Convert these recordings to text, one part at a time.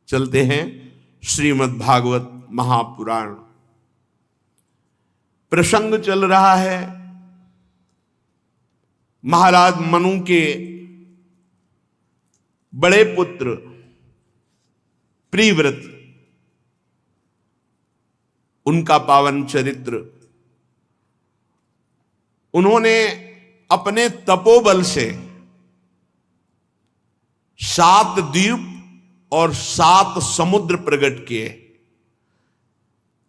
चलते हैं श्रीमद् भागवत महापुराण। प्रसंग चल रहा है महाराज मनु के बड़े पुत्र प्रिव्रत, उनका पावन चरित्र। उन्होंने अपने तपोबल से 7 द्वीप और 7 समुद्र प्रकट किए।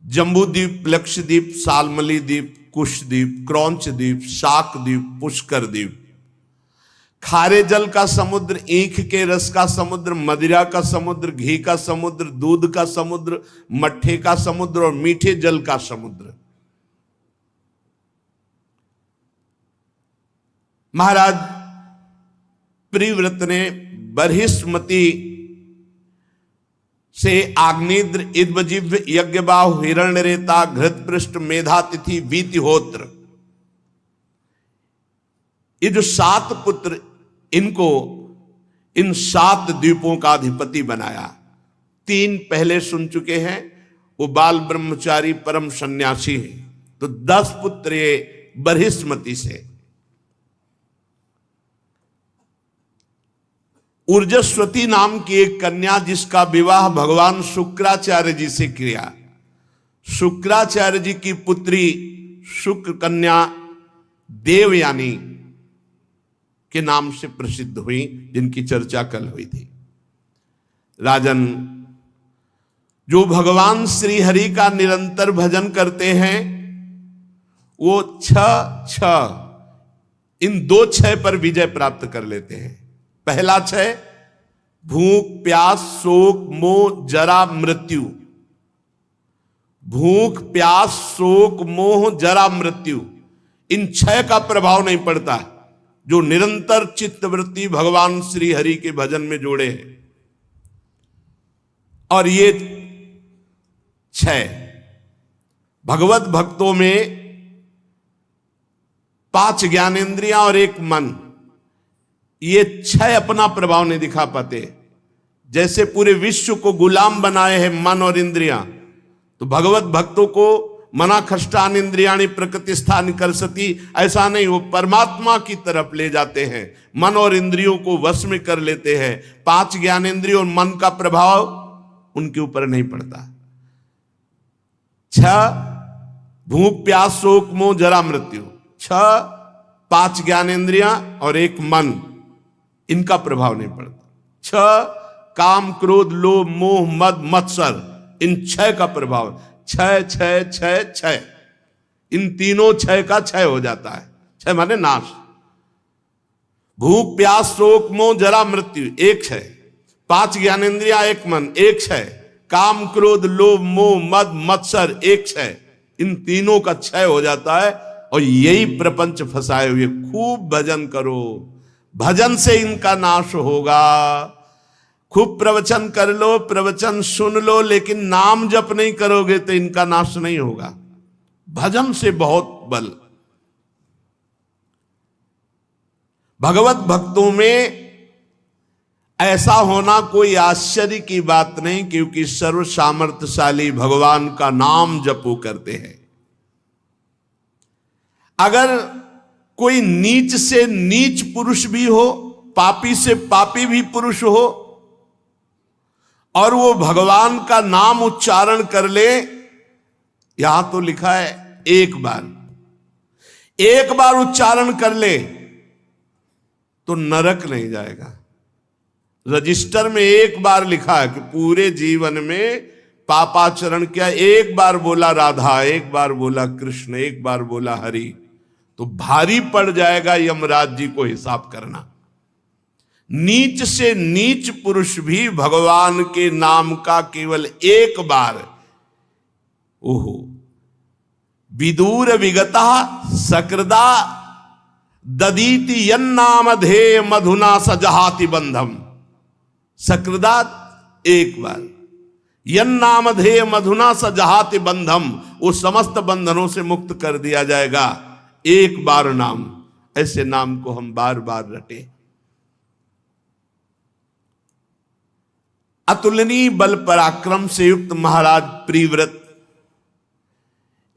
जम्बूद्वीप, लक्षद्वीप, सालमली द्वीप, कुशद्वीप, क्रौंच द्वीप, शाक द्वीप, पुष्कर द्वीप। खारे जल का समुद्र, ईख के रस का समुद्र, मदिरा का समुद्र, घी का समुद्र, दूध का समुद्र, मट्ठे का समुद्र और मीठे जल का समुद्र। महाराज प्रिव्रत ने बर्हिस्मति से आग्नेद्र, इद्वजिह्व, यज्ञबाहु, हिरण्यरेता, घृतपृष्ठ, मेधातिथि, वीतिहोत्र, ये जो 7 पुत्र, इनको इन 7 द्वीपों का अधिपति बनाया। 3 पहले सुन चुके हैं, वो बाल ब्रह्मचारी परम सन्यासी हैं। तो 10 पुत्र ये बर्हिस्मति से। ऊर्जस्वती नाम की एक कन्या, जिसका विवाह भगवान शुक्राचार्य जी से किया। शुक्राचार्य जी की पुत्री शुक्र कन्या देवयानी के नाम से प्रसिद्ध हुई, जिनकी चर्चा कल हुई थी। राजन, जो भगवान श्री हरि का निरंतर भजन करते हैं, वो 6 इन 2 क्षय पर विजय प्राप्त कर लेते हैं। पहला क्षय भूख, प्यास, शोक, मोह, जरा, मृत्यु। भूख, प्यास, शोक, मोह, जरा, मृत्यु, इन 6 का प्रभाव नहीं पड़ता जो निरंतर चित्तवृत्ति भगवान श्री हरि के भजन में जोड़े हैं। और ये 6 भगवत भक्तों में 5 ज्ञानेंद्रियां और 1 मन, ये 6 अपना प्रभाव नहीं दिखा पाते। जैसे पूरे विश्व को गुलाम बनाए हैं मन और इंद्रियां, तो भगवत भक्तों को मना खष्टान इंद्रियाणि प्रकृतिस्थान करसती, ऐसा नहीं, वो परमात्मा की तरफ ले जाते हैं, मन और इंद्रियों को वश में कर लेते हैं। 5 ज्ञानेंद्रियों और मन का प्रभाव उनके ऊपर नहीं पड़ता। 6 भूख, प्यास, शोक, मोह, जरा, मृत्यु। 6 5 ज्ञानेंद्रियां और 1 मन, इनका प्रभाव नहीं पड़ता। 6 काम, क्रोध, लोभ, मोह, मद, मत्सर, इन 6 का प्रभाव। 6 इन तीनों 6 का क्षय हो जाता है। 6 माने नाश। भूख, प्यास, शोक, मोह, जरा, मृत्यु, 1 क्षय। 5 ज्ञानेंद्रियां, 1 मन, 1 क्षय। काम, क्रोध, लोभ, मोह, मद, मत्सर, 1 क्षय। इन तीनों का क्षय हो जाता है। और यही प्रपंच फंसाए हुए, खूब भजन करो, भजन से इनका नाश होगा। खूब प्रवचन कर लो, प्रवचन सुन लो, लेकिन नाम जप नहीं करोगे तो इनका नाश नहीं होगा। भजन से बहुत बल। भगवत भक्तों में ऐसा होना कोई आश्चर्य की बात नहीं, क्योंकि सर्व सामर्थ्यशाली भगवान का नाम जपो करते हैं। अगर कोई नीच से नीच पुरुष भी हो, पापी से पापी भी पुरुष हो, और वो भगवान का नाम उच्चारण कर ले, यहां तो लिखा है एक बार उच्चारण कर ले तो नरक नहीं जाएगा। रजिस्टर में एक बार लिखा है कि पूरे जीवन में पापाचरण किया, एक बार बोला राधा, एक बार बोला कृष्ण, एक बार बोला हरि, तो भारी पड़ जाएगा यमराज जी को हिसाब करना। नीच से नीच पुरुष भी भगवान के नाम का केवल एक बार, ओहो, विदूर विगता सकृदा ददीति यन्नामधेय मधुना सजहाति बंधम। सकृदा एक बार, यन्नामधेय मधुना सजहाति बंधम, वो समस्त बंधनों से मुक्त कर दिया जाएगा। एक बार नाम, ऐसे नाम को हम बार बार रटे। अतुलनीय बल पराक्रम से युक्त महाराज प्रिव्रत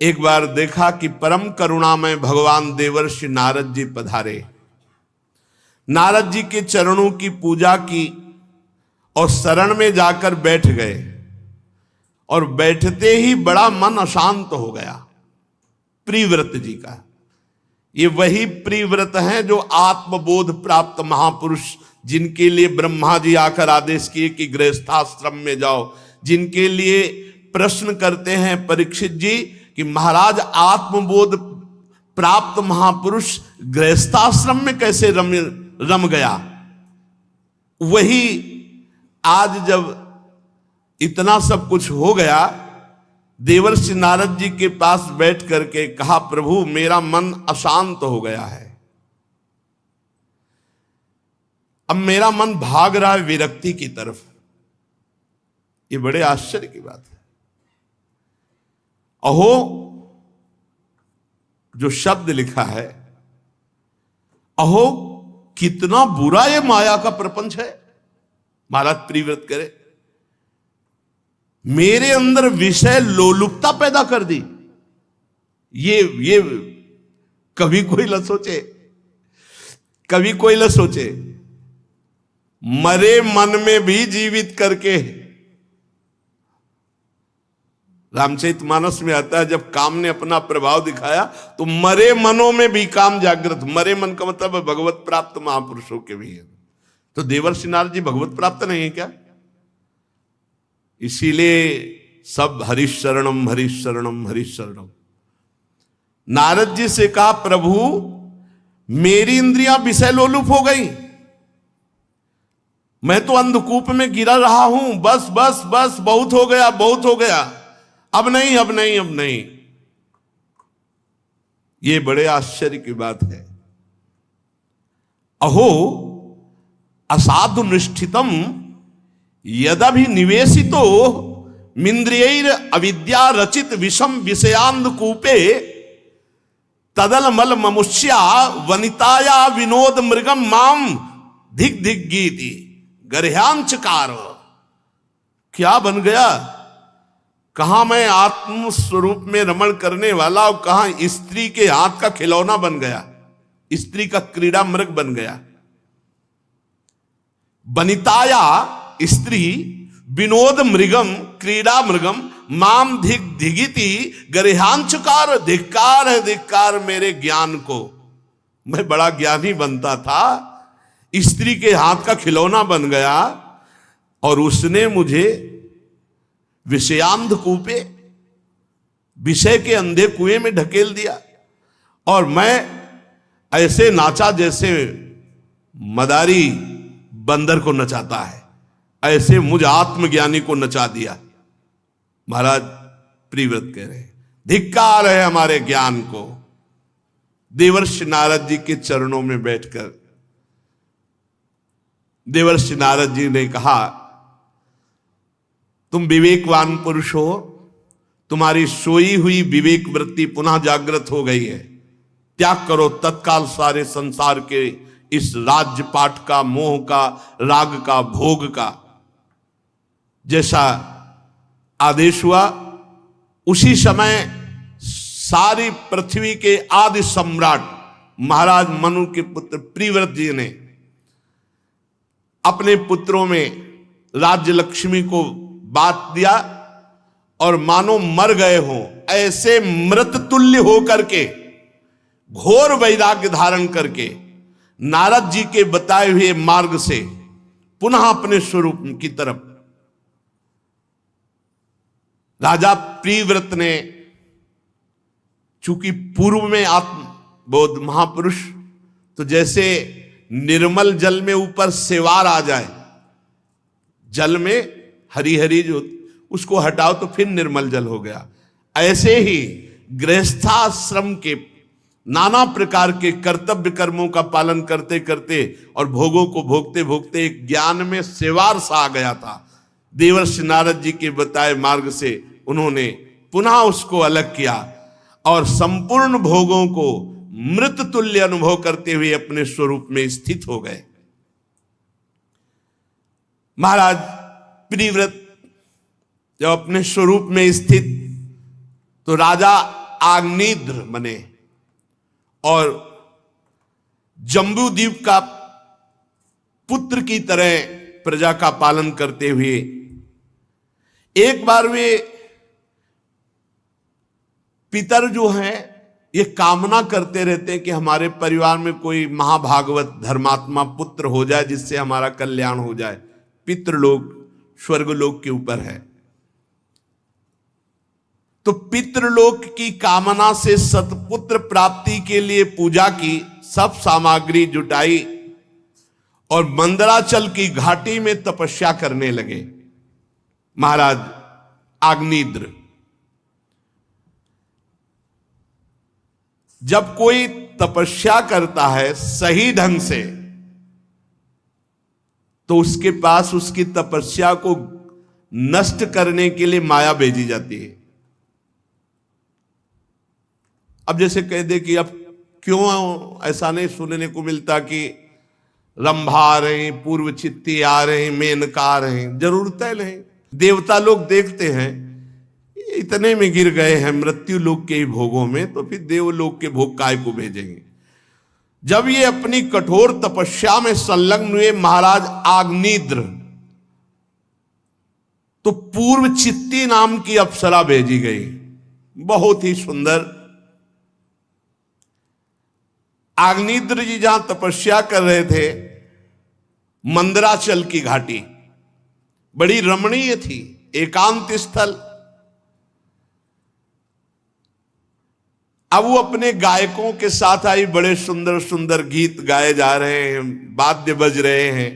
एक बार देखा कि परम करुणामय भगवान देवर्षि नारद जी पधारे। नारद जी के चरणों की पूजा की और शरण में जाकर बैठ गए, और बैठते ही बड़ा मन अशांत हो गया प्रिव्रत जी का। ये वही प्रिव्रत हैं जो आत्मबोध प्राप्त महापुरुष, जिनके लिए ब्रह्मा जी आकर आदेश किए कि गृहस्थाश्रम में जाओ, जिनके लिए प्रश्न करते हैं परीक्षित जी कि महाराज आत्मबोध प्राप्त महापुरुष गृहस्थाश्रम में कैसे रम गया। वही आज जब इतना सब कुछ हो गया, देवर्षि नारद जी के पास बैठ करके कहा, प्रभु मेरा मन अशांत हो गया है, अब मेरा मन भाग रहा है विरक्ति की तरफ। ये बड़े आश्चर्य की बात है। अहो जो शब्द लिखा है, अहो कितना बुरा ये माया का प्रपंच है। महाराज प्रिव्रत करे, मेरे अंदर विषय लोलुपता पैदा कर दी। ये कभी कोई न सोचे, कभी कोई न सोचे, मरे मन में भी जीवित करके। रामचरितमानस में आता है, जब काम ने अपना प्रभाव दिखाया तो मरे मनों में भी काम जागृत। मरे मन का मतलब भगवत प्राप्त महापुरुषों के भी है। तो देवर्षि नारद जी भगवत प्राप्त नहीं है क्या? इसीलिए सब हरीश शरणम हरीश शरणम हरीश शरणम। नारद जी से कहा, प्रभु मेरी इंद्रियां विषय लोलुप हो गई, मैं तो अंधकूप में गिरा रहा हूं, बस बस बस बहुत हो गया, बहुत हो गया, अब नहीं अब नहीं अब नहीं। ये बड़े आश्चर्य की बात है। अहो असाधु निष्ठितम यदभिनिवेशितो मिंद्रियैर अविद्या रचित विषम विषयांधकूपे तदलमल ममुष्या वनिताया विनोद मृगम माम धिक धिक गीति गर्ह्यांचकार। क्या बन गया? कहां मैं आत्म स्वरूप में रमण करने वाला और कहां स्त्री के हाथ का खिलौना बन गया, स्त्री का क्रीड़ा मृग बन गया। वनिताया स्त्री, विनोद मृगम क्रीड़ा मृगम, माम धिक धिगिति गर्ह्यांचकार। धिक्कार है धिक्कार मेरे ज्ञान को। मैं बड़ा ज्ञानी बनता था, स्त्री के हाथ का खिलौना बन गया और उसने मुझे विषयांधकूपे, विषय के अंधे कुएं में ढकेल दिया, और मैं ऐसे नाचा जैसे मदारी बंदर को नचाता है, ऐसे मुझ आत्मज्ञानी को नचा दिया। महाराज प्रिव्रत कह रहे, धिक्कार है हमारे ज्ञान को। देवर्षि नारद जी के चरणों में बैठकर देवर्षि नारद जी ने कहा, तुम विवेकवान पुरुष हो, तुम्हारी सोई हुई विवेक वृत्ति पुनः जागृत हो गई है। त्याग करो तत्काल सारे संसार के इस राज्य पाठ का, मोह का, राग का, भोग का। जैसा आदेश हुआ उसी समय सारी पृथ्वी के आदि सम्राट महाराज मनु के पुत्र प्रिव्रत जी ने अपने पुत्रों में राज्य लक्ष्मी को बांट दिया, और मानो मर गए हों ऐसे मृत तुल्य होकर के, घोर वैराग्य धारण करके नारद जी के बताए हुए मार्ग से पुनः अपने स्वरूप की तरफ। राजा प्रिव्रत ने, चूंकि पूर्व में आत्मबोध महापुरुष, तो जैसे निर्मल जल में ऊपर सेवार आ जाए, जल में हरी हरी जो उसको हटाओ तो फिर निर्मल जल हो गया, ऐसे ही गृहस्थाश्रम के नाना प्रकार के कर्तव्य कर्मों का पालन करते करते और भोगों को भोगते भोगते एक ज्ञान में सेवार सा आ गया था। देवर्षि नारद जी के बताए मार्ग से उन्होंने पुनः उसको अलग किया और संपूर्ण भोगों को मृत तुल्य अनुभव करते हुए अपने स्वरूप में स्थित हो गए। महाराज प्रिव्रत जब अपने स्वरूप में स्थित, तो राजा आग्नेद्र बने और जम्बूद्वीप का पुत्र की तरह प्रजा का पालन करते हुए एक बार वे पितर जो हैं ये कामना करते रहते हैं कि हमारे परिवार में कोई महाभागवत धर्मात्मा पुत्र हो जाए जिससे हमारा कल्याण हो जाए। पितृलोक स्वर्गलोक के ऊपर है, तो पितृलोक की कामना से सतपुत्र प्राप्ति के लिए पूजा की, सब सामग्री जुटाई और मंदराचल की घाटी में तपस्या करने लगे महाराज आग्नेद्र। जब कोई तपस्या करता है सही ढंग से तो उसके पास उसकी तपस्या को नष्ट करने के लिए माया भेजी जाती है। अब जैसे कह दे कि अब क्यों ऐसा नहीं सुनने को मिलता कि रंभा आ रहे हैं, पूर्व चित्ती आ रहे हैं, मेनका आ रहे हैं, जरूरत है नहीं। देवता लोग देखते हैं इतने में गिर गए हैं मृत्यु लोक के ही भोगों में, तो फिर देवलोक के भोग काय को भेजेंगे। जब ये अपनी कठोर तपस्या में संलग्न हुए महाराज आग्नेद्र, तो पूर्व चित्ती नाम की अप्सरा भेजी गई, बहुत ही सुंदर। आग्नेद्र जी जहां तपस्या कर रहे थे मंदराचल की घाटी बड़ी रमणीय थी, एकांत स्थल। अब वो अपने गायकों के साथ आई, बड़े सुंदर सुंदर गीत गाए जा रहे हैं, वाद्य बज रहे हैं।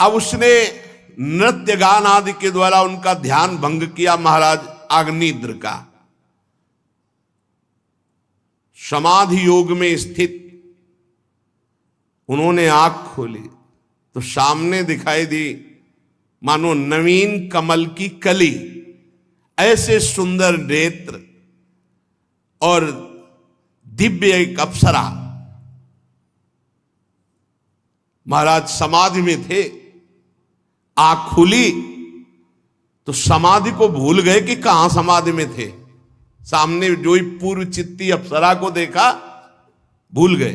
अब उसने नृत्य गान आदि के द्वारा उनका ध्यान भंग किया महाराज आग्नेद्र का। समाधि योग में स्थित उन्होंने आंख खोली तो सामने दिखाई दी मानो नवीन कमल की कली, ऐसे सुंदर नेत्र और दिव्य एक अप्सरा। महाराज समाधि में थे, आंख खुली तो समाधि को भूल गए कि कहां समाधि में थे। सामने जो ही पूर्व चित्ती अप्सरा को देखा भूल गए।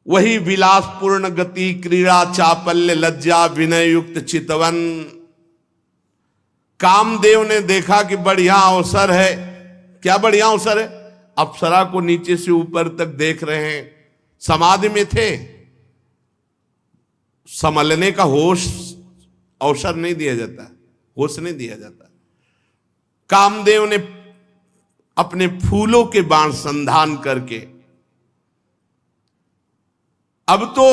वही विलासपूर्ण गति, क्रीड़ा, चापल्य, लज्जा, विनय युक्त चितवन। कामदेव ने देखा कि बढ़िया अवसर है। क्या बढ़िया अवसर है? अप्सरा को नीचे से ऊपर तक देख रहे हैं, समाधि में थे, संभलने का होश अवसर नहीं दिया जाता, होश नहीं दिया जाता। कामदेव ने अपने फूलों के बाण संधान करके, अब तो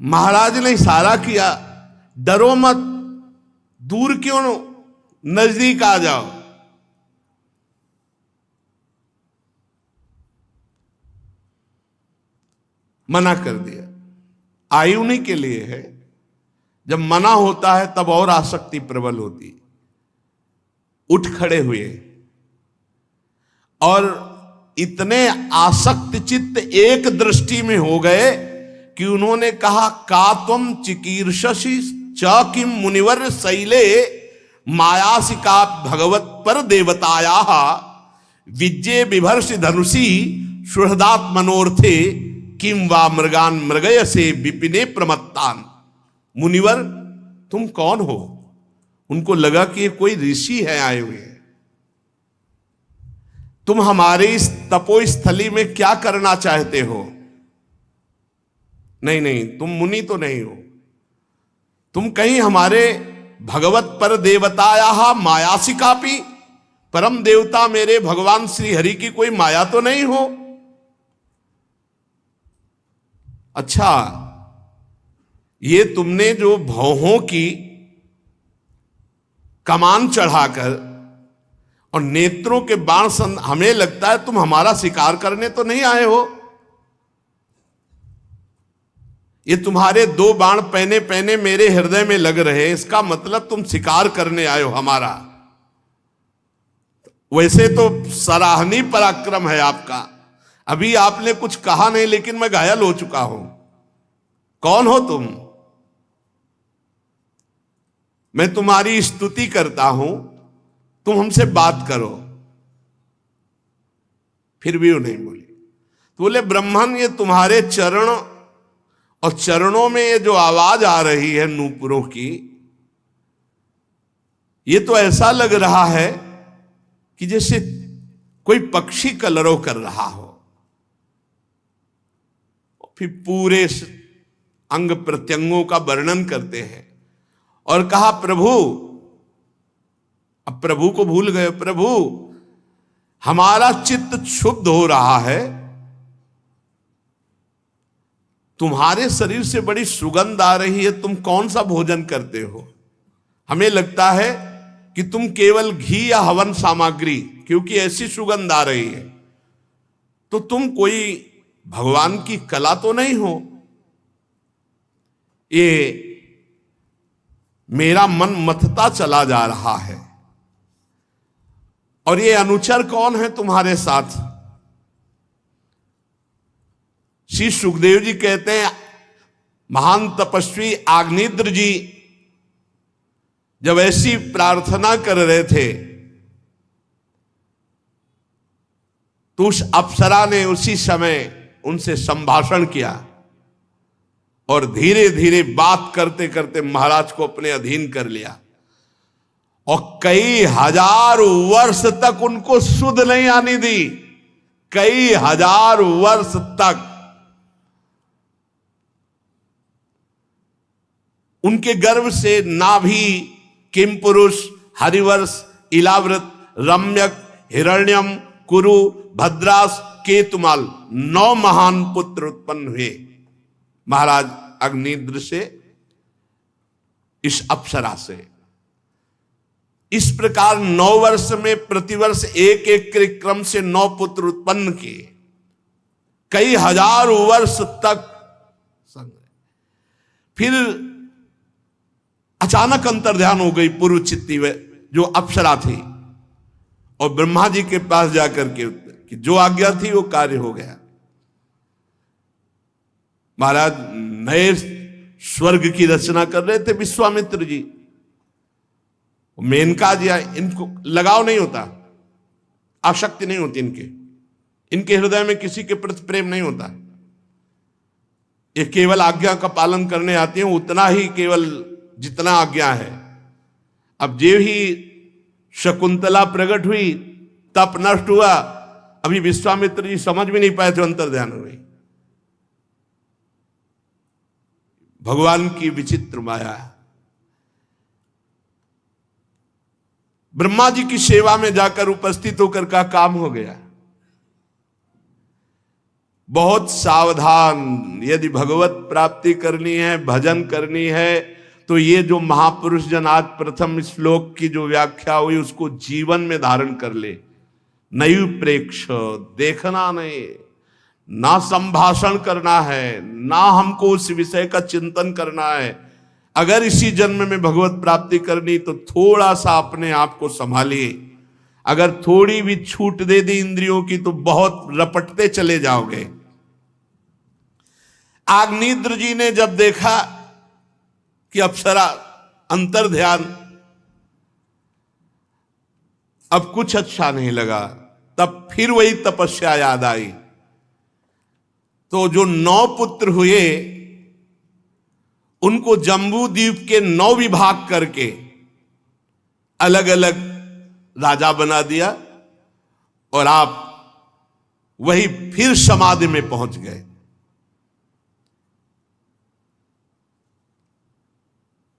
महाराज ने इशारा किया, डरो मत, दूर क्यों, नजदीक आ जाओ। मना कर दिया। आयु उन्हीं के लिए है, जब मना होता है तब और आसक्ति प्रबल होती। उठ खड़े हुए और इतने आसक्त चित्त एक दृष्टि में हो गए कि उन्होंने कहा, का त्वम चिकीर्षसि च किम मुनिवर शैले मायासिका भगवत पर देवताया विज्ञे बिभर्षि धनुषी सुहृदात मनोर्थे किम वा मृगान मृगय से विपिने प्रमत्तान। मुनिवर तुम कौन हो? उनको लगा कि ये कोई ऋषि है आए हुए। तुम हमारे इस तपोस्थली में क्या करना चाहते हो? नहीं नहीं, तुम मुनि तो नहीं हो, तुम कहीं हमारे भगवत पर देवताया मायासिकापि, परम देवता मेरे भगवान श्री हरि की कोई माया तो नहीं हो? अच्छा, ये तुमने जो भौहों की कमान चढ़ाकर और नेत्रों के बाण हमें लगता है तुम हमारा शिकार करने तो नहीं आए हो। ये तुम्हारे 2 बाण पहने पहने मेरे हृदय में लग रहे हैं, इसका मतलब तुम शिकार करने आए हो हमारा। वैसे तो सराहनीय पराक्रम है आपका, अभी आपने कुछ कहा नहीं लेकिन मैं घायल हो चुका हूं। कौन हो तुम? मैं तुम्हारी स्तुति करता हूं, तुम हमसे बात करो। फिर भी वो नहीं बोली। तो बोले ब्रह्मन, ये तुम्हारे चरण और चरणों में ये जो आवाज आ रही है नूपुरों की, ये तो ऐसा लग रहा है कि जैसे कोई पक्षी कलरव कर रहा हो। फिर पूरे अंग प्रत्यंगों का वर्णन करते हैं और कहा प्रभु, अब प्रभु को भूल गए, प्रभु हमारा चित्त क्षुब्ध हो रहा है, तुम्हारे शरीर से बड़ी सुगंध आ रही है, तुम कौन सा भोजन करते हो? हमें लगता है कि तुम केवल घी या हवन सामग्री, क्योंकि ऐसी सुगंध आ रही है, तो तुम कोई भगवान की कला तो नहीं हो। ये मेरा मन मथता चला जा रहा है। और ये अनुचर कौन है तुम्हारे साथ? श्री सुखदेव जी कहते हैं, महान तपस्वी आग्नेत्र जी जब ऐसी प्रार्थना कर रहे थे तो उस अप्सरा ने उसी समय उनसे संभाषण किया और धीरे धीरे बात करते करते महाराज को अपने अधीन कर लिया और कई हजार वर्ष तक उनको सुध नहीं आने दी। कई हजार वर्ष तक उनके गर्भ से नाभि, किमपुरुष, हरिवर्ष, इलाव्रत, रम्यक, हिरण्यम, कुरु, भद्रास, केतुमाल 9 महान पुत्र उत्पन्न हुए महाराज अग्निद्र से, इस अप्सरा से। इस प्रकार 9 वर्ष में प्रतिवर्ष एक एक के क्रम से 9 पुत्र उत्पन्न किए, कई हजार वर्ष तक संग्रह। फिर अचानक अंतर्ध्यान हो गई पूर्व चित्ती जो अप्सरा थी और ब्रह्मा जी के पास जाकर के कि जो आज्ञा थी वो कार्य हो गया। महाराज नए स्वर्ग की रचना कर रहे थे विश्वामित्र जी, मेनका जी, इनको लगाव नहीं होता, आसक्ति नहीं होती इनके हृदय में किसी के प्रति प्रेम नहीं होता। ये केवल आज्ञा का पालन करने आते हैं, उतना ही केवल जितना आज्ञा है। अब जो ही शकुंतला प्रकट हुई, तप नष्ट हुआ, अभी विश्वामित्र जी समझ भी नहीं पाए थे, अंतर्ध्यान हो गई। भगवान की विचित्र माया। ब्रह्मा जी की सेवा में जाकर उपस्थित होकर का काम हो गया। बहुत सावधान, यदि भगवत प्राप्ति करनी है, भजन करनी है, तो ये जो महापुरुष जन आज प्रथम श्लोक की जो व्याख्या हुई उसको जीवन में धारण कर ले। नयु प्रेक्ष, देखना नहीं, ना संभाषण करना है, ना हमको उस विषय का चिंतन करना है। अगर इसी जन्म में भगवत प्राप्ति करनी तो थोड़ा सा अपने आप को संभालिए। अगर थोड़ी भी छूट दे दी इंद्रियों की तो बहुत रपटते चले जाओगे। आग्नेत्र जी ने जब देखा कि अप्सरा अंतर्ध्यान, अब कुछ अच्छा नहीं लगा, तब फिर वही तपस्या याद आई। तो जो 9 पुत्र हुए उनको जम्बू द्वीप के 9 विभाग करके अलग अलग राजा बना दिया और आप वही फिर समाधि में पहुंच गए।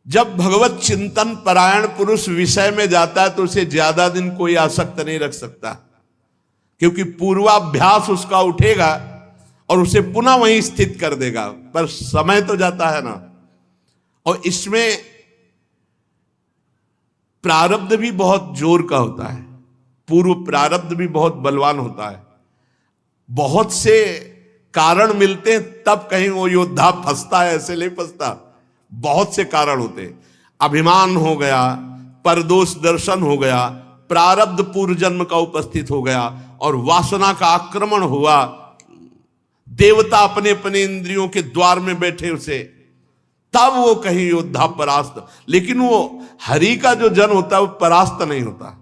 जब भगवत चिंतन परायण पुरुष विषय में जाता है तो उसे ज्यादा दिन कोई आसक्त नहीं रख सकता, क्योंकि पूर्वाभ्यास उसका उठेगा और उसे पुनः वहीं स्थित कर देगा। पर समय तो जाता है ना, और इसमें प्रारब्ध भी बहुत जोर का होता है, पूर्व प्रारब्ध भी बहुत बलवान होता है। बहुत से कारण मिलते हैं तब कहीं वो योद्धा फंसता है, ऐसे नहीं फंसता। बहुत से कारण होते, अभिमान हो गया, परदोष दर्शन हो गया, प्रारब्ध पूर्व जन्म का उपस्थित हो गया और वासना का आक्रमण हुआ। देवता अपने अपने इंद्रियों के द्वार में बैठे उसे तब वो कहीं योद्धा परास्त, लेकिन वो हरि का जो जन होता है वो परास्त नहीं होता।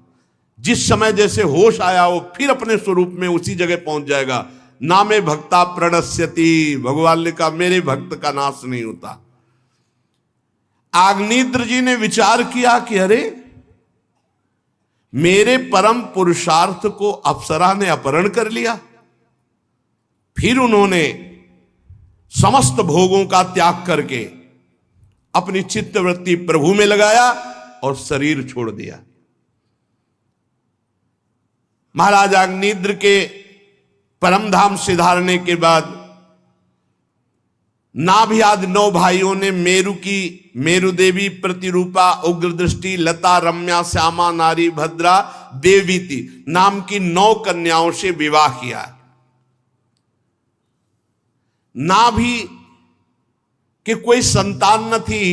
जिस समय जैसे होश आया वो फिर अपने स्वरूप में उसी जगह पहुंच जाएगा। नामे भक्ता प्रणश्यति, भगवान ने कहा मेरे भक्त का नाश नहीं होता। आग्नेत्र जी ने विचार किया कि अरे मेरे परम पुरुषार्थ को अप्सरा ने अपहरण कर लिया। फिर उन्होंने समस्त भोगों का त्याग करके अपनी चित्तवृत्ति प्रभु में लगाया और शरीर छोड़ दिया। महाराज अग्निद्र के परम धाम सिधारने के बाद नाभि आदि 9 भाइयों ने मेरु देवी प्रतिरूपा उग्र दृष्टि लता रम्या श्यामा नारी भद्रा देवीति नाम की 9 कन्याओं से विवाह किया। नाभि के कोई संतान न थी,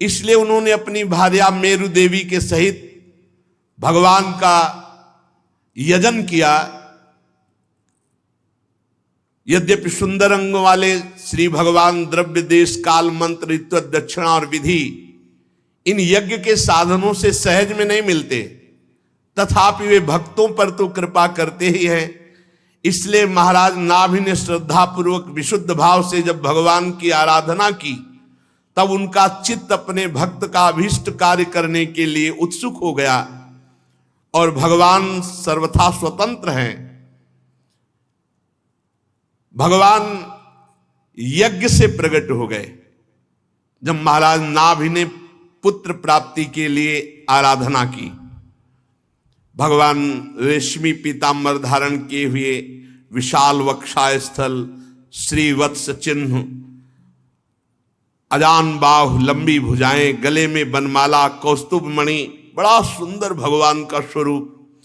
इसलिए उन्होंने अपनी भार्या मेरु देवी के सहित भगवान का यजन किया। यद्यपि सुंदर अंग वाले श्री भगवान द्रव्य देश काल मंत्र ऋत्व दक्षिणा और विधि इन यज्ञ के साधनों से सहज में नहीं मिलते, तथापि वे भक्तों पर तो कृपा करते ही हैं। इसलिए महाराज नाभि ने श्रद्धा पूर्वक विशुद्ध भाव से जब भगवान की आराधना की, तब उनका चित्त अपने भक्त का अभीष्ट कार्य करने के लिए उत्सुक हो गया और भगवान सर्वथा स्वतंत्र हैं। भगवान यज्ञ से प्रकट हो गए। जब महाराज नाभि ने पुत्र प्राप्ति के लिए आराधना की, भगवान रेशमी पीतांबर धारण किए हुए विशाल वक्षास्थल, श्रीवत्स चिन्ह, अजान बाहु, लंबी भुजाएं, गले में बनमाला, कौस्तुभ मणि, बड़ा सुंदर भगवान का स्वरूप।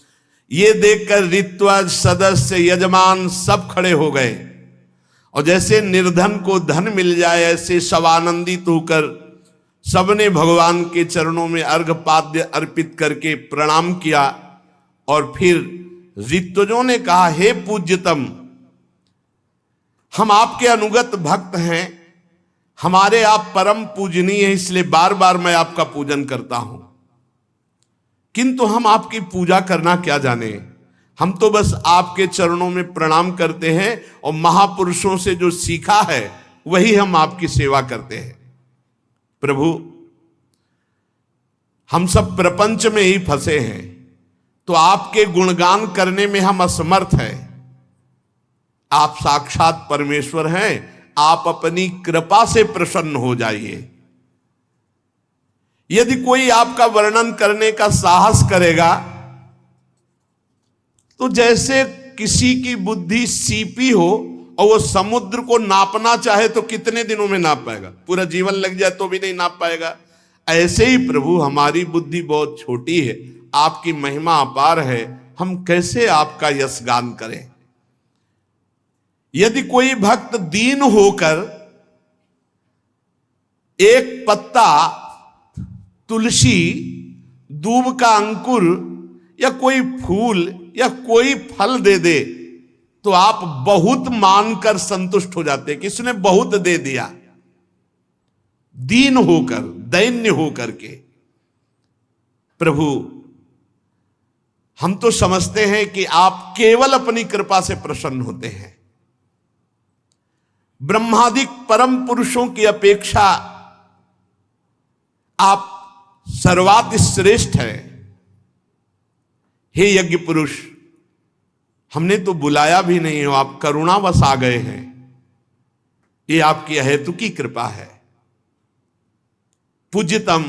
ये देखकर ऋत्वज, सदस्य, यजमान सब खड़े हो गए और जैसे निर्धन को धन मिल जाए ऐसे सब आनंदित होकर सबने भगवान के चरणों में अर्घपाद्य अर्पित करके प्रणाम किया। और फिर ऋत्वजों ने कहा, हे पूज्यतम, हम आपके अनुगत भक्त हैं, हमारे आप परम पूजनीय हैं, इसलिए बार बार मैं आपका पूजन करता हूं, किंतु हम आपकी पूजा करना क्या जाने। हम तो बस आपके चरणों में प्रणाम करते हैं और महापुरुषों से जो सीखा है वही हम आपकी सेवा करते हैं। प्रभु, हम सब प्रपंच में ही फंसे हैं, तो आपके गुणगान करने में हम असमर्थ हैं। आप साक्षात परमेश्वर हैं, आप अपनी कृपा से प्रसन्न हो जाइए। यदि कोई आपका वर्णन करने का साहस करेगा तो जैसे किसी की बुद्धि सीपी हो और वो समुद्र को नापना चाहे तो कितने दिनों में नाप पाएगा, पूरा जीवन लग जाए तो भी नहीं नाप पाएगा। ऐसे ही प्रभु, हमारी बुद्धि बहुत छोटी है, आपकी महिमा अपार है, हम कैसे आपका यश गान करें। यदि कोई भक्त दीन होकर एक पत्ता, तुलसी, दूब का अंकुर या कोई फूल या कोई फल दे दे तो आप बहुत मानकर संतुष्ट हो जाते कि इसने बहुत दे दिया। दीन होकर, दैन्य होकर के। प्रभु, हम तो समझते हैं कि आप केवल अपनी कृपा से प्रसन्न होते हैं। ब्रह्मादिक परम पुरुषों की अपेक्षा आप सर्वाति श्रेष्ठ है। हे यज्ञ पुरुष, हमने तो बुलाया भी नहीं हो, आप करुणावश आ गए हैं, ये आपकी अहेतुकी कृपा है। पूज्यतम,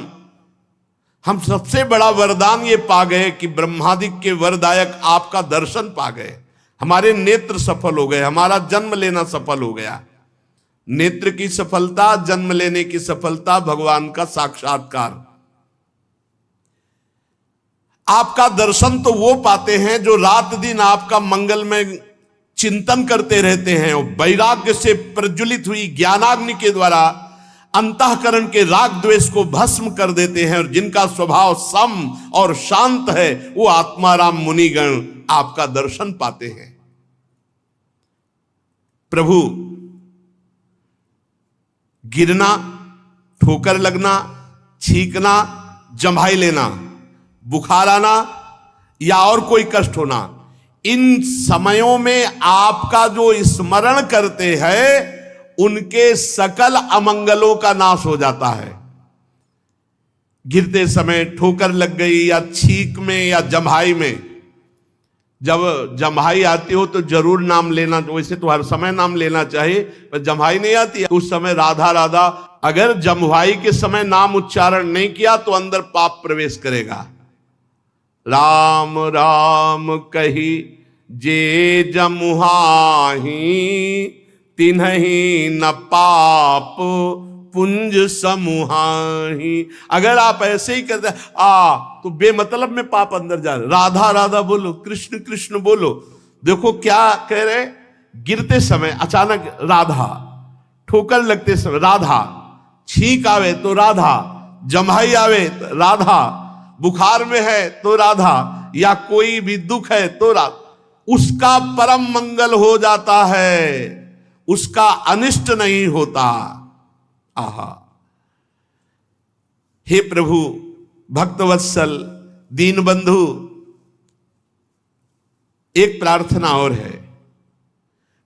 हम सबसे बड़ा वरदान ये पा गए कि ब्रह्मादिक के वरदायक आपका दर्शन पा गए, हमारे नेत्र सफल हो गए, हमारा जन्म लेना सफल हो गया। नेत्र की सफलता, जन्म लेने की सफलता, भगवान का साक्षात्कार। आपका दर्शन तो वो पाते हैं जो रात दिन आपका मंगलमय चिंतन करते रहते हैं और वैराग्य से प्रज्वलित हुई ज्ञानाग्नि के द्वारा अंतःकरण के राग द्वेष को भस्म कर देते हैं, और जिनका स्वभाव सम और शांत है वो आत्माराम मुनिगण आपका दर्शन पाते हैं। प्रभु, गिरना, ठोकर लगना, छींकना, जम्हाई लेना, बुखार आना या और कोई कष्ट होना, इन समयों में आपका जो स्मरण करते हैं उनके सकल अमंगलों का नाश हो जाता है। गिरते समय ठोकर लग गई या छींक में या जम्हाई में, जब जम्हाई आती हो तो जरूर नाम लेना, वैसे तो हर समय नाम लेना चाहिए, पर जम्हाई नहीं आती उस समय राधा राधा, अगर जम्हाई के समय नाम उच्चारण नहीं किया तो अंदर पाप प्रवेश करेगा। राम राम कही जे जमुहाही, तिन्हि न पाप पुंज समूहाही। अगर आप ऐसे ही करते तो बेमतलब में पाप अंदर जा रहे। राधा राधा बोलो, कृष्ण कृष्ण बोलो। देखो क्या कह रहे, गिरते समय अचानक राधा, ठोकर लगते समय राधा, छींक आवे तो राधा, जम्हाई आवे तो राधा, बुखार में है तो राधा, या कोई भी दुख है तो राधा, उसका परम मंगल हो जाता है, उसका अनिष्ट नहीं होता। आहा, हे प्रभु भक्तवत्सल दीन बंधु, एक प्रार्थना और है।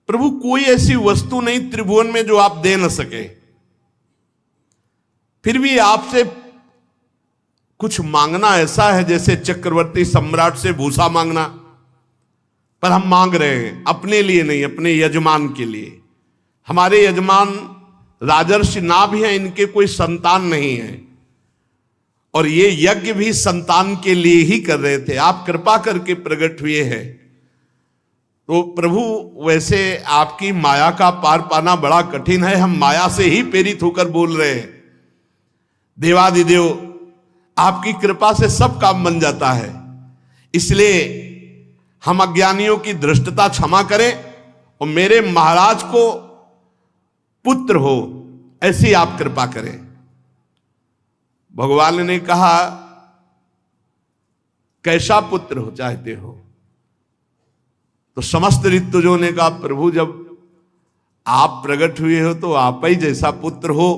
प्रभु कोई ऐसी वस्तु नहीं त्रिभुवन में जो आप दे न सके, फिर भी आपसे कुछ मांगना ऐसा है जैसे चक्रवर्ती सम्राट से भूसा मांगना, पर हम मांग रहे हैं अपने लिए नहीं, अपने यजमान के लिए। हमारे यजमान राजर्षि नाभ हैं, इनके कोई संतान नहीं है, और ये यज्ञ भी संतान के लिए ही कर रहे थे। आप कृपा करके प्रकट हुए हैं, तो प्रभु वैसे आपकी माया का पार पाना बड़ा कठिन है, हम माया से ही प्रेरित होकर बोल रहे हैं। देवादिदेव आपकी कृपा से सब काम बन जाता है, इसलिए हम अज्ञानियों की धृष्टता क्षमा करें और मेरे महाराज को पुत्र हो ऐसी आप कृपा करें। भगवान ने कहा कैसा पुत्र हो चाहते हो, तो समस्त ऋतुजों ने कहा प्रभु जब आप प्रकट हुए हो तो आप ही जैसा पुत्र हो।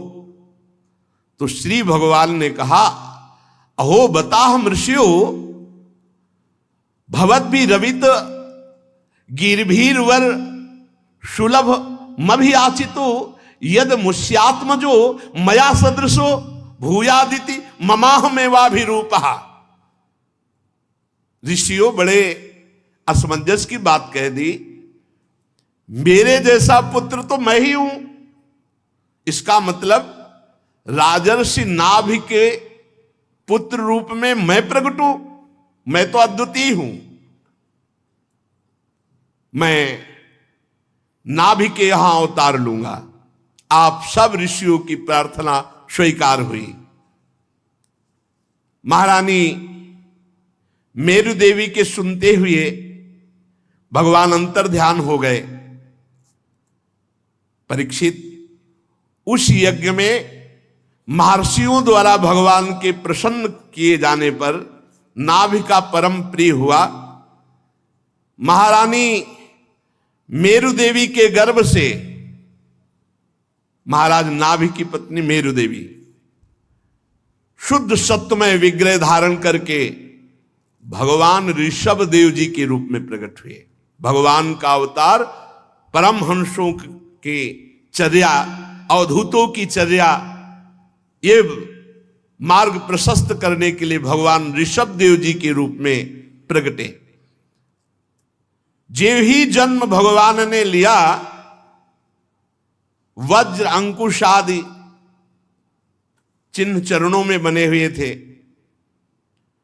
तो श्री भगवान ने कहा अहो बता हम ऋषियों, भवत भी रवित गिरभीर वर सुलभ मभियाचितो यद मुष्यात्मजो मया सदृशो भूयादिति ममाहमेवाभिरूपः। ऋषियों बड़े असमंजस की बात कह दी, मेरे जैसा पुत्र तो मैं ही हूं, इसका मतलब राजर्षि नाभ के पुत्र रूप में मैं प्रकट हूं, मैं तो अद्वितीय हूं। मैं नाभि के यहां अवतार लूंगा। आप सब ऋषियों की प्रार्थना स्वीकार हुई। महारानी मेरु देवी के सुनते हुए भगवान अंतर ध्यान हो गए। परीक्षित, उस यज्ञ में महर्षियों द्वारा भगवान के प्रसन्न किए जाने पर नाभि का परम प्रिय हुआ। महारानी मेरु देवी के गर्भ से महाराज नाभि की पत्नी मेरु देवी शुद्ध सत्वमय विग्रह धारण करके भगवान ऋषभ देव जी के रूप में प्रकट हुए। भगवान का अवतार परम हंसों की चर्या, अवधूतों की चर्या, ये मार्ग प्रशस्त करने के लिए भगवान ऋषभ देव जी के रूप में प्रकटे। जे ही जन्म भगवान ने लिया, वज्र अंकुश आदि चिन्ह चरणों में बने हुए थे।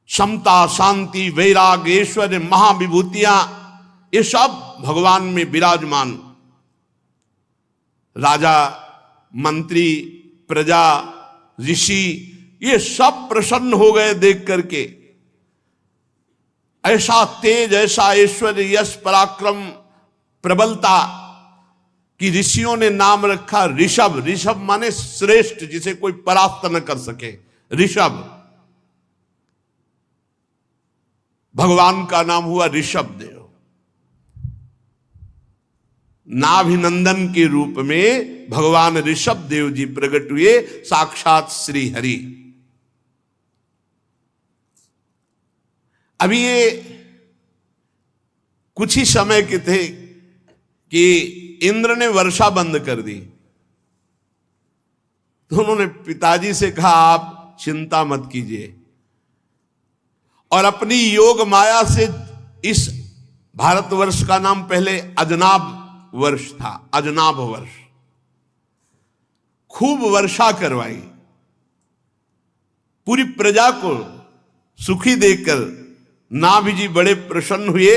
समता, शांति, वैराग्य, ऐश्वर्य, महाविभूतियां, ये सब भगवान में विराजमान। राजा, मंत्री, प्रजा, ऋषि, ये सब प्रसन्न हो गए देख करके। ऐसा तेज, ऐसा ऐश्वर्य, यश, पराक्रम, प्रबलता कि ऋषियों ने नाम रखा ऋषभ। ऋषभ माने श्रेष्ठ, जिसे कोई परास्त न कर सके, ऋषभ। भगवान का नाम हुआ ऋषभ देव। नाभिनंदन के रूप में भगवान ऋषभ देव जी प्रकट हुए, साक्षात श्री हरि। अभी ये कुछ ही समय के थे कि इंद्र ने वर्षा बंद कर दी, तो उन्होंने पिताजी से कहा आप चिंता मत कीजिए, और अपनी योग माया से इस भारतवर्ष का नाम पहले अजनाब वर्ष था, अजनाब वर्ष, खूब वर्षा करवाई, पूरी प्रजा को सुखी देखकर नाभ जी बड़े प्रसन्न हुए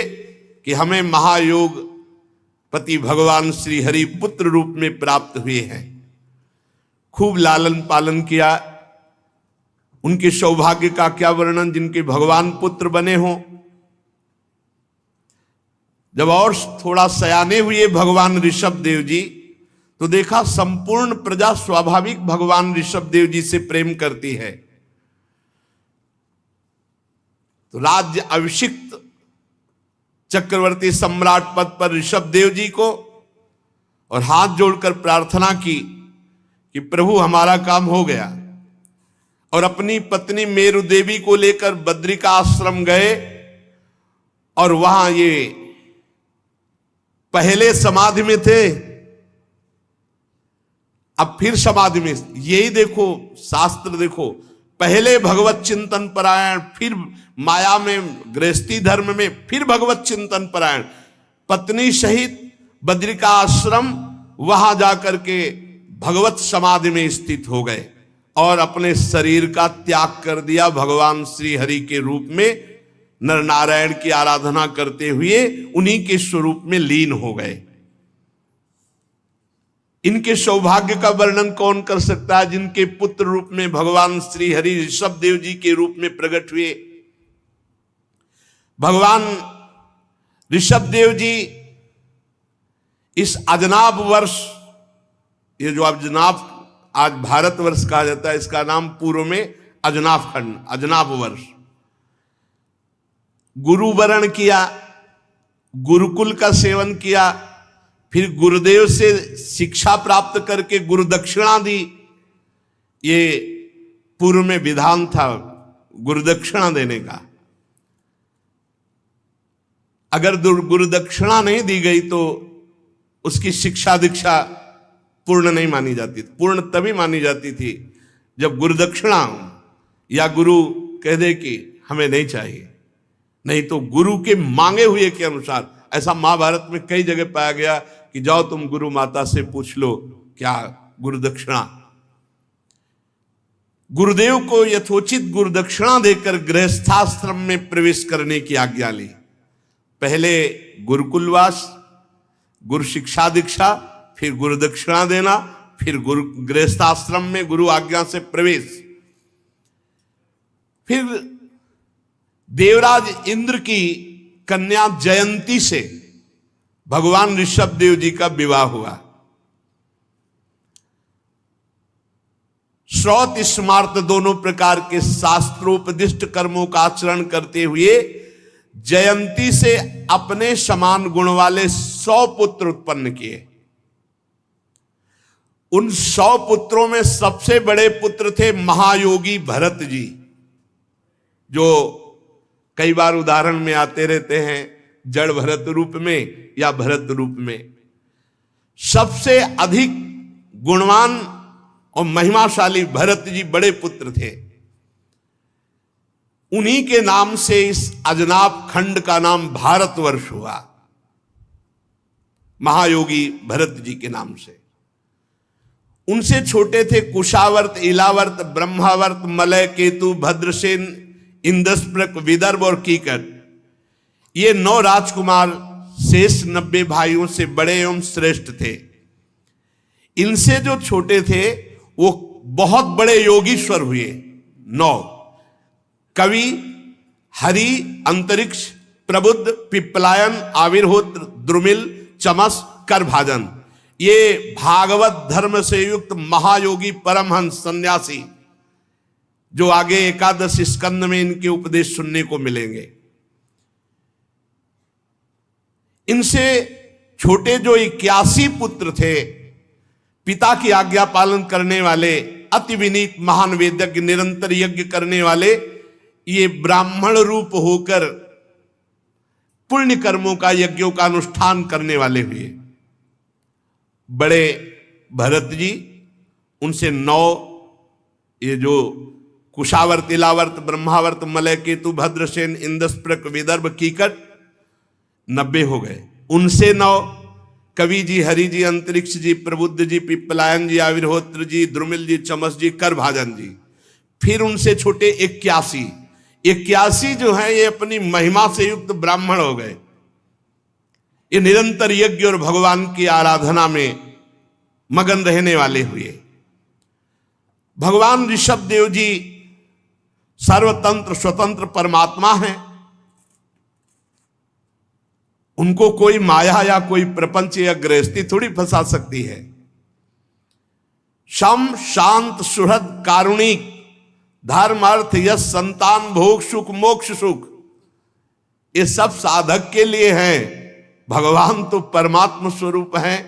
कि हमें महायोग पति भगवान श्री हरि पुत्र रूप में प्राप्त हुए हैं। खूब लालन पालन किया। उनके सौभाग्य का क्या वर्णन, जिनके भगवान पुत्र बने हों। जब और थोड़ा सयाने हुए भगवान ऋषभ देव जी, तो देखा संपूर्ण प्रजा स्वाभाविक भगवान ऋषभ देव जी से प्रेम करती है। तो राज्य अभिषिक्त चक्रवर्ती सम्राट पद पर ऋषभ देव जी को, और हाथ जोड़कर प्रार्थना की कि प्रभु हमारा काम हो गया, और अपनी पत्नी मेरु देवी को लेकर बद्रिका आश्रम गए, और वहां ये पहले समाधि में थे, अब फिर समाधि में। यही देखो शास्त्र देखो, पहले भगवत चिंतन परायण, फिर माया में गृहस्थी धर्म में, फिर भगवत चिंतन परायण, पत्नी सहित बद्रिका आश्रम, वहां जाकर के भगवत समाधि में स्थित हो गए और अपने शरीर का त्याग कर दिया। भगवान श्री हरि के रूप में नर नारायण की आराधना करते हुए उन्हीं के स्वरूप में लीन हो गए। इनके सौभाग्य का वर्णन कौन कर सकता है, जिनके पुत्र रूप में भगवान श्री हरि ऋषभ देव जी के रूप में प्रकट हुए। भगवान ऋषभ देव जी इस अजनाब वर्ष, ये जो अजनाब आज भारत वर्ष कहा जाता है, इसका नाम पूर्व में अजनाब खंड, अजनाब वर्ष, गुरु वरण किया, गुरुकुल का सेवन किया, फिर गुरुदेव से शिक्षा प्राप्त करके गुरु दक्षिणा दी। ये पूर्व में विधान था गुरु दक्षिणा देने का। अगर गुरु दक्षिणा नहीं दी गई तो उसकी शिक्षा दीक्षा पूर्ण नहीं मानी जाती। पूर्ण तभी मानी जाती थी जब गुरु दक्षिणा या गुरु कह दे कि हमें नहीं चाहिए, नहीं तो गुरु के मांगे हुए के अनुसार। ऐसा महाभारत में कई जगह पाया गया कि जाओ तुम गुरु माता से पूछ लो क्या गुरु दक्षिणा। गुरुदेव को यथोचित गुरु दक्षिणा देकर गृहस्थाश्रम में प्रवेश करने की आज्ञा ली। पहले गुरुकुलवास, गुरु शिक्षा दीक्षा, फिर गुरु दक्षिणा देना, फिर गुरु गृहस्थाश्रम में गुरु आज्ञा से प्रवेश। फिर देवराज इंद्र की कन्या जयंती से भगवान ऋषभ देव जी का विवाह हुआ। श्रौत स्मार्त दोनों प्रकार के शास्त्रोपदिष्ट कर्मों का आचरण करते हुए जयंती से अपने समान गुण वाले 100 पुत्र उत्पन्न किए। उन 100 पुत्रों में सबसे बड़े पुत्र थे महायोगी भरत जी, जो कई बार उदाहरण में आते रहते हैं, जड़ भरत रूप में या भरत रूप में। सबसे अधिक गुणवान और महिमाशाली भरत जी बड़े पुत्र थे। उन्हीं के नाम से इस अजनाब खंड का नाम भारतवर्ष हुआ, महायोगी भरत जी के नाम से। उनसे छोटे थे कुशावर्त, इलावर्त, ब्रह्मावर्त, मलय, केतु, भद्रसेन, इंद्रस्प्रक, विदर्भ और कीकट। ये 9 राजकुमार शेष 90 भाइयों से बड़े एवं श्रेष्ठ थे। इनसे जो छोटे थे वो बहुत बड़े योगीश्वर हुए। 9 कवि, हरि, अंतरिक्ष, प्रबुद्ध, पिप्पलायन, आविर्होत्र, द्रुमिल, चमस, करभाजन। ये भागवत धर्म से युक्त महायोगी परमहंस सन्यासी, जो आगे 11 स्कंद में इनके उपदेश सुनने को मिलेंगे। इनसे छोटे जो 81 पुत्र थे, पिता की आज्ञा पालन करने वाले, अति विनीत महान वेदज्ञ, निरंतर यज्ञ करने वाले, ये ब्राह्मण रूप होकर पुण्य कर्मों का, यज्ञों का अनुष्ठान करने वाले हुए। बड़े भरत जी, उनसे 9 ये जो कुशावर्त, इलावर्त, ब्रह्मावर्त, मलय, केतु, भद्रसेन, इंद्रस्प्रक, विदर्भ, कीकट 90 हो गए। उनसे 9 कवि जी, हरि जी, अंतरिक्ष जी, प्रबुद्ध जी, पिप्पलायन जी, आविर्होत्र जी, द्रुमिल जी, चमस जी, करभाजन जी। फिर उनसे छोटे 81 जो है ये अपनी महिमा से युक्त ब्राह्मण हो गए। ये निरंतर यज्ञ और भगवान की आराधना में मगन रहने वाले हुए। भगवान ऋषभ देव जी सर्वतंत्र स्वतंत्र परमात्मा हैं। उनको कोई माया या कोई प्रपंच या गृहस्थी थोड़ी फंसा सकती है। शम, शांत, सुहृद, कारुणिक, धर्म, अर्थ, यश, संतान, भोग, सुख, मोक्ष, सुख, ये सब साधक के लिए हैं। भगवान तो परमात्मा स्वरूप हैं।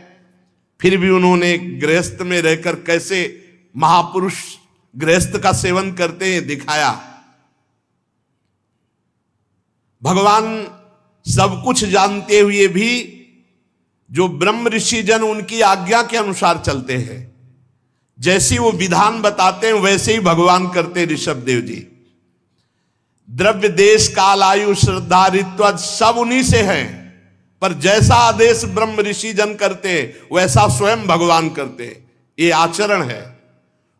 फिर भी उन्होंने गृहस्थ में रहकर कैसे महापुरुष गृहस्थ का सेवन करते हैं दिखाया। भगवान सब कुछ जानते हुए भी जो ब्रह्म ऋषि जन उनकी आज्ञा के अनुसार चलते हैं, जैसी वो विधान बताते हैं वैसे ही भगवान करते ऋषभ देव जी। द्रव्य, देश, काल, आयु, श्रद्धा, ऋत्व सब उन्हीं से है, पर जैसा आदेश ब्रह्म ऋषि जन करते वैसा स्वयं भगवान करते। ये आचरण है।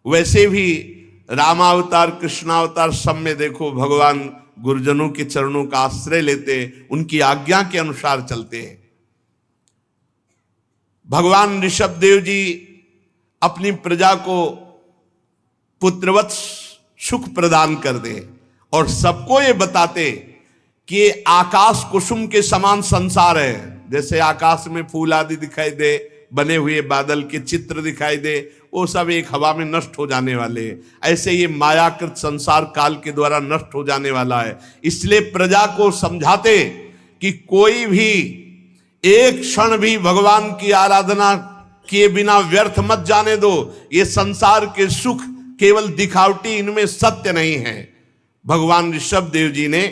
वैसे भी रामावतार, कृष्णावतार सब में देखो भगवान गुरुजनों के चरणों का आश्रय लेते, उनकी आज्ञा के अनुसार चलते हैं। भगवान ऋषभ देव जी अपनी प्रजा को पुत्रवत सुख प्रदान कर दे और सबको ये बताते कि आकाश कुसुम के समान संसार है। जैसे आकाश में फूल आदि दिखाई दे, बने हुए बादल के चित्र दिखाई दे, वो सब एक हवा में नष्ट हो जाने वाले हैं। ऐसे ये मायाकृत संसार काल के द्वारा नष्ट हो जाने वाला है। इसलिए प्रजा को समझाते कि कोई भी एक क्षण भी भगवान की आराधना किए बिना व्यर्थ मत जाने दो। ये संसार के सुख केवल दिखावटी, इनमें सत्य नहीं है। भगवान ऋषभ देव जी ने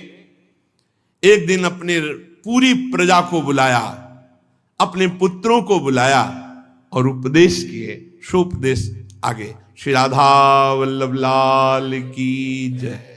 एक दिन अपनी पूरी प्रजा को बुलाया, अपने पुत्रों को बुलाया और उपदेश किए। शुभ उपदेश आगे। श्री राधा वल्लभ लाल की जय।